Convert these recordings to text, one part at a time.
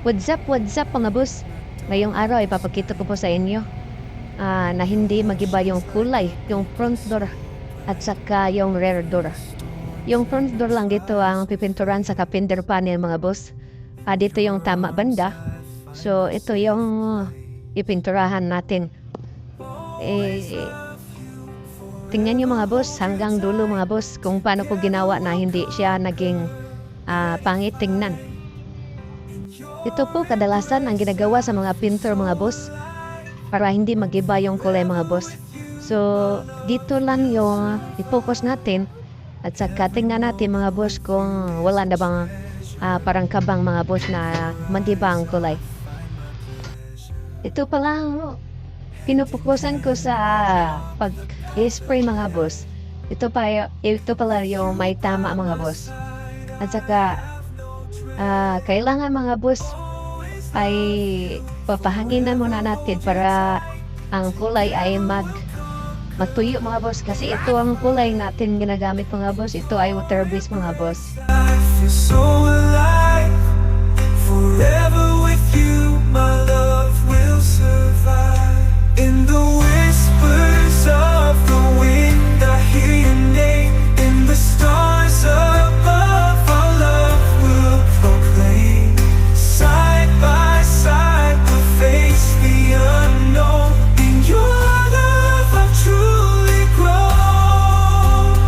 What's up mga boss? Ngayong araw ipapakita ko po sa inyo na hindi magiba yung kulay, yung front door at saka yung rear door. Yung front door lang dito ang pipinturan sa fender panel mga boss. Dito yung tama banda. So ito yung ipinturahan natin. Tingnan nyo mga boss, hanggang dulo mga boss kung paano ko ginawa na hindi siya naging pangit tingnan. Ito po kadalasan ang ginagawa sa mga painter mga boss para hindi magiba yung kulay mga boss. So dito lang yung i-focus natin at saka tingnan natin mga boss kung wala na bang parang kabang mga boss na magiba ang kulay. Ito pa lang pinupukusan ko sa pag-spray mga boss. Ito pala yung may tama mga boss. At saka kailangan mga boss ay papahanginan muna natin para ang kulay ay matuyo mga boss, kasi ito ang kulay natin ginagamit mga boss. Ito ay water based mga boss. Life is so alive. Forever with you, my love will survive. In the whispers of the wind, I hear your name. In the stars above, our love will proclaim. Side by side, we'll face the unknown. In your love, I've truly grown.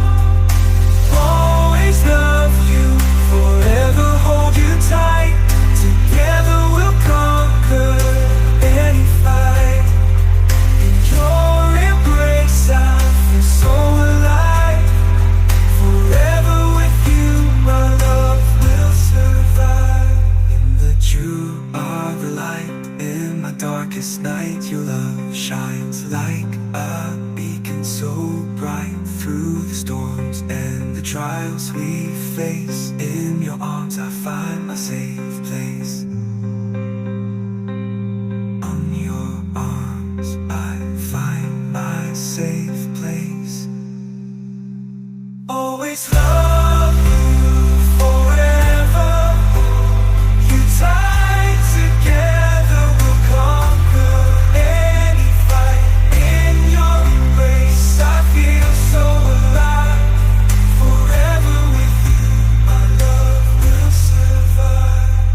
Always love you, forever hold you tight. Together we'll conquer any fight. In your embrace I feel so alive. Forever with you, my love will survive. In the dew of the light, in my darkest night, your love shines like a beacon so bright. Through the storms and the trials we face, in your arms I find my safe place. On your arms I find my safe place. Always love you forever. You tied together we'll conquer any fight. In your embrace I feel so alive. Forever with you, my love will survive.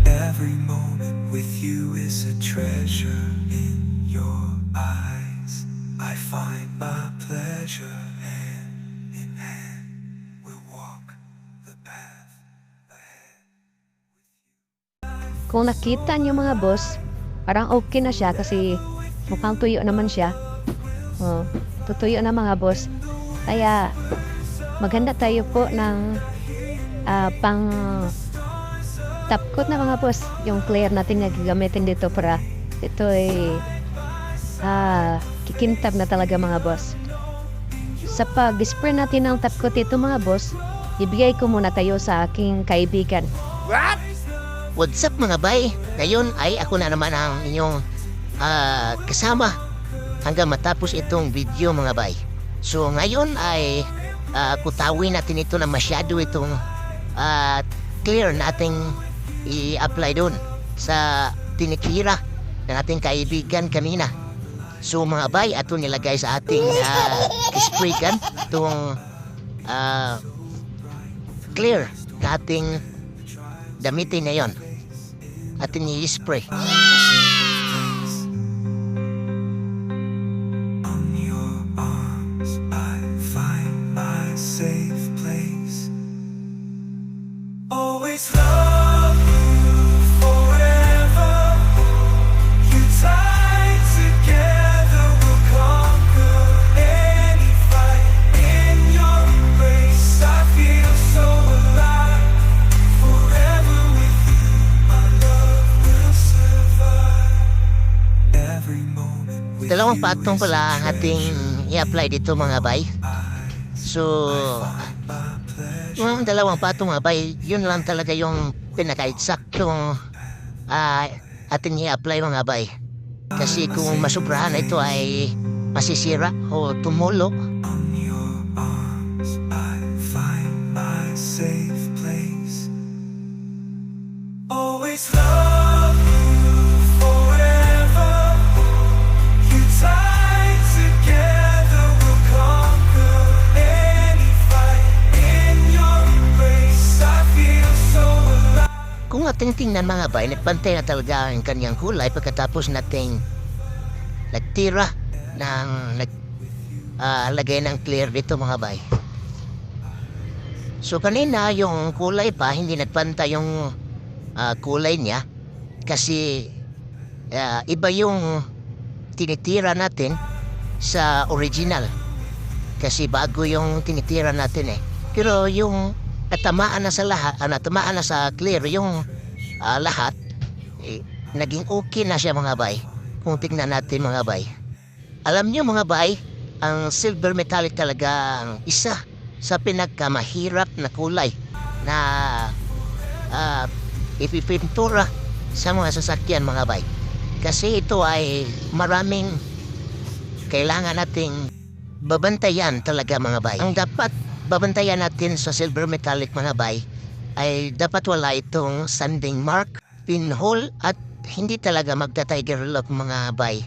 Every moment with you is a treasure. In your eyes I find my pleasure. Hand in hand we'll walk the path ahead. Kung nakita nyo mga boss, parang okay na siya kasi mukhang tuyo naman siya. Tutuyo na mga boss. Kaya maganda tayo po ng pang top coat na mga boss. Yung clear natin na gagamitin dito para ito ay kikintab na talaga mga boss. Sa pag-spray natin ng top coat ito mga boss, ibigay ko muna tayo sa aking kaibigan. What? What's up mga bay? Ngayon ay ako na naman ang inyong kasama hanggang matapos itong video mga bay. So ngayon ay kutawin natin ito na masyado itong clear nating i-apply doon sa tinikira ng ating kaibigan kanina. So mga bay, ato nilagay sa ating spray gun itong clear na ating gamitin na yon. Atin i-spray. On your arms I find my safe place. Always love you forever. You tied together we'll conquer any fight. In your embrace I feel so alive. Forever with you, my love will survive. Every moment with Dalawang you patong is pala a ang ating treasure. i-apply dito mga bay. So yung dalawang patong mga bay, yun lang talaga yung pinaka-eksaktong ating i-apply mga bay. Kasi kung masubrahan ito ay masisira o tumulo. On your arms I find my safe place. Always love kung ating tingnan mga bay, nagpantay na talaga ang kanyang kulay pagkatapos nating nagtira ng lagay ng clear dito mga bay. So kanina yung kulay pa, hindi nagpantay yung kulay niya kasi iba yung tinitira natin sa original. Kasi bago yung tinitira natin eh. Pero yung natamaan na sa lahat, natamaan na sa clear yung lahat, naging okay na siya mga bay. Kung tingnan natin mga bay. Alam niyo mga bay, ang silver metallic talaga ang isa sa pinagkamahirap na kulay na ipipintura sa mga sasakyan mga bay. Kasi ito ay maraming kailangan nating babantayan talaga mga bay. Ang dapat babantayan natin sa silver metallic mga bay ay dapat wala itong sanding mark, pinhole at hindi talaga magta-tiger lock mga bay.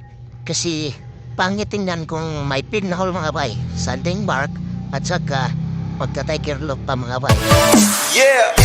Kasi pangit tingnan kung may pinhole mga bay, sanding mark at saka magta-tiger lock pa mga bay. Yeah.